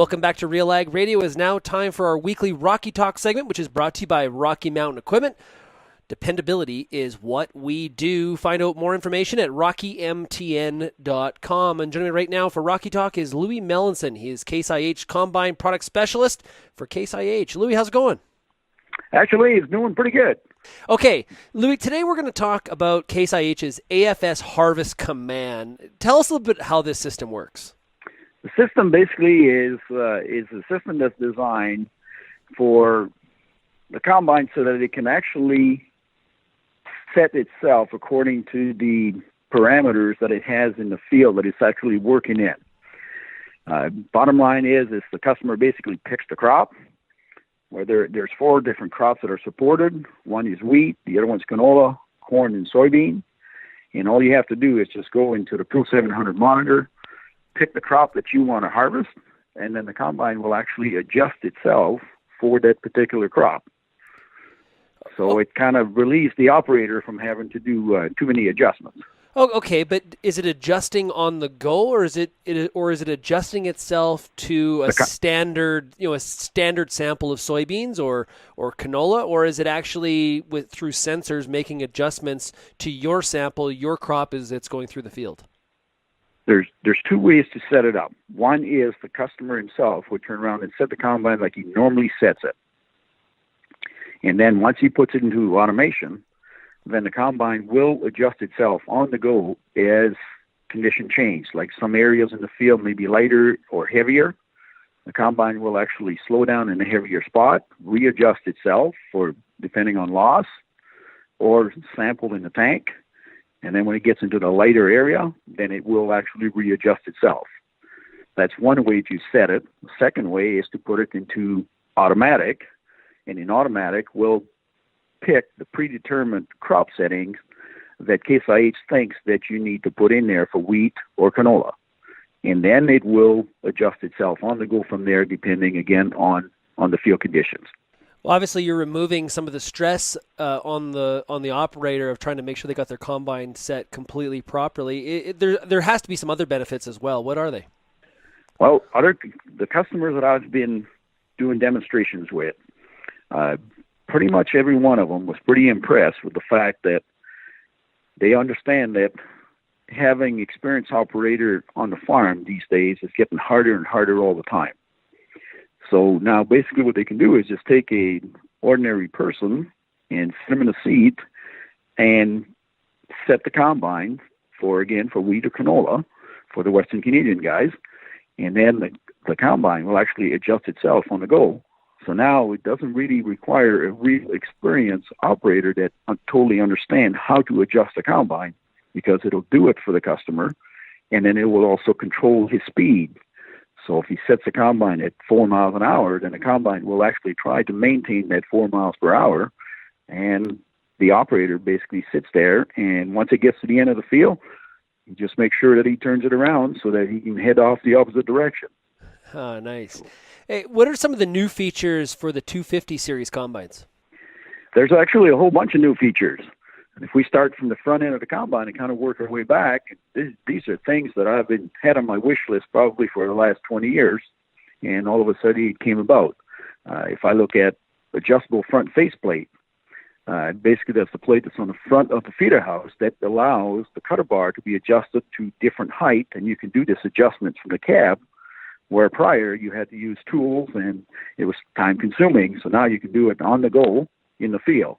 Welcome back to RealAg Radio. It is now time for our weekly Rocky Talk segment, which is brought to you by Rocky Mountain Equipment. Dependability is what we do. Find out more information at rockymtn.com. And joining me right now for Rocky Talk is Louis Melanson. He is Case IH Combine Product Specialist for Case IH. Louis, how's it going? Actually, it's doing pretty good. Okay, Louis, today we're going to talk about Case IH's AFS Harvest Command. Tell us a little bit how this system works. The system basically is a system that's designed for the combine so that it can actually set itself according to the parameters that it has in the field that it's actually working in. Bottom line is the customer basically picks the crop, where there's 4 different crops that are supported. One is wheat, the other one's canola, corn, and soybean. And all you have to do is just go into the Pro 700 monitor, pick the crop that you want to harvest, and then the combine will actually adjust itself for that particular crop. So it kind of relieves the operator from having to do too many adjustments. Oh, okay, but is it adjusting on the go, or is it adjusting itself to a standard sample of soybeans or canola, or is it actually through sensors making adjustments to your sample, your crop as it's going through the field? There's 2 ways to set it up. One is the customer himself would turn around and set the combine like he normally sets it. And then once he puts it into automation, then the combine will adjust itself on the go as condition change. Like some areas in the field may be lighter or heavier. The combine will actually slow down in a heavier spot, readjust itself for depending on loss or sample in the tank. And then when it gets into the lighter area, then it will actually readjust itself. That's one way to set it. The second way is to put it into automatic. And in automatic, we'll pick the predetermined crop settings that Case IH thinks that you need to put in there for wheat or canola. And then it will adjust itself on the go from there, depending, again, on the field conditions. Well, obviously, you're removing some of the stress on the operator of trying to make sure they got their combine set completely properly. There has to be some other benefits as well. What are they? Well, the customers that I've been doing demonstrations with, pretty much every one of them was pretty impressed with the fact that they understand that having experienced operator on the farm these days is getting harder and harder all the time. So now basically what they can do is just take a ordinary person and sit them in a seat and set the combine for wheat or canola for the Western Canadian guys, and then the combine will actually adjust itself on the go. So now it doesn't really require a real experienced operator that totally understand how to adjust the combine, because it'll do it for the customer, and then it will also control his speed. So if he sets the combine at 4 miles an hour, then the combine will actually try to maintain that 4 miles per hour, and the operator basically sits there, and once it gets to the end of the field, he just makes sure that he turns it around so that he can head off the opposite direction. Oh, nice. Hey, what are some of the new features for the 250 series combines? There's actually a whole bunch of new features. And if we start from the front end of the combine and kind of work our way back, these are things that I've had on my wish list probably for the last 20 years, and all of a sudden it came about. If I look at adjustable front faceplate, basically that's the plate that's on the front of the feeder house that allows the cutter bar to be adjusted to different height, and you can do this adjustment from the cab, where prior you had to use tools and it was time consuming. So now you can do it on the go in the field.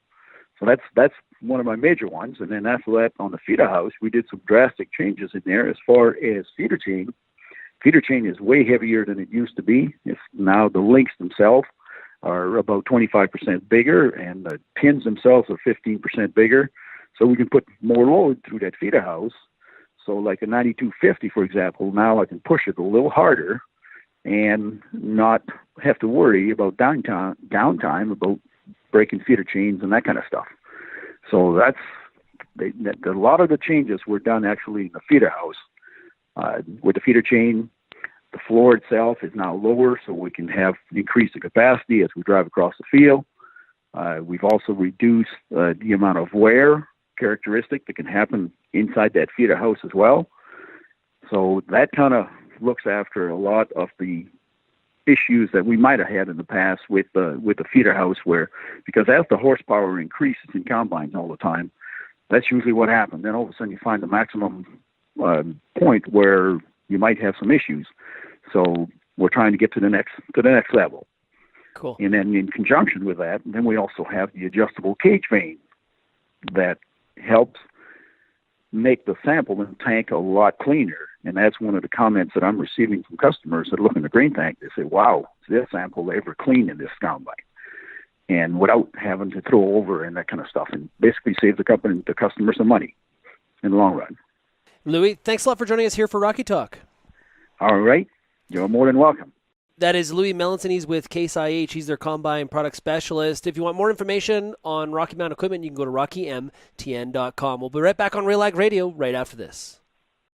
So that's one of my major ones. And then after that, on the feeder house, we did some drastic changes in there as far as feeder chain. Feeder chain is way heavier than it used to be. It's now the links themselves are about 25% bigger, and the pins themselves are 15% bigger. So we can put more load through that feeder house. So like a 9250, for example, now I can push it a little harder and not have to worry about downtime about breaking feeder chains and that kind of stuff. So a lot of the changes were done actually in the feeder house. With the feeder chain, the floor itself is now lower, so we can increase the capacity as we drive across the field. We've also reduced the amount of wear characteristic that can happen inside that feeder house as well. So that kind of looks after a lot of the issues that we might have had in the past with the feeder house, where because as the horsepower increases in combines all the time, that's usually what happens. Then all of a sudden you find the maximum point where you might have some issues. So we're trying to get to the next level. Cool. And then in conjunction with that, then we also have the adjustable cage vane that helps make the sample in the tank a lot cleaner. And that's one of the comments that I'm receiving from customers that look in the grain tank. They say, wow, is this sample ever clean in this combine? And without having to throw over and that kind of stuff, and basically save the customer some money in the long run. Louis, thanks a lot for joining us here for Rocky Talk. All right. You're more than welcome. That is Louis Melanson. He's with Case IH. He's their combine product specialist. If you want more information on Rocky Mountain equipment, you can go to rockymtn.com. We'll be right back on RealAg Radio right after this.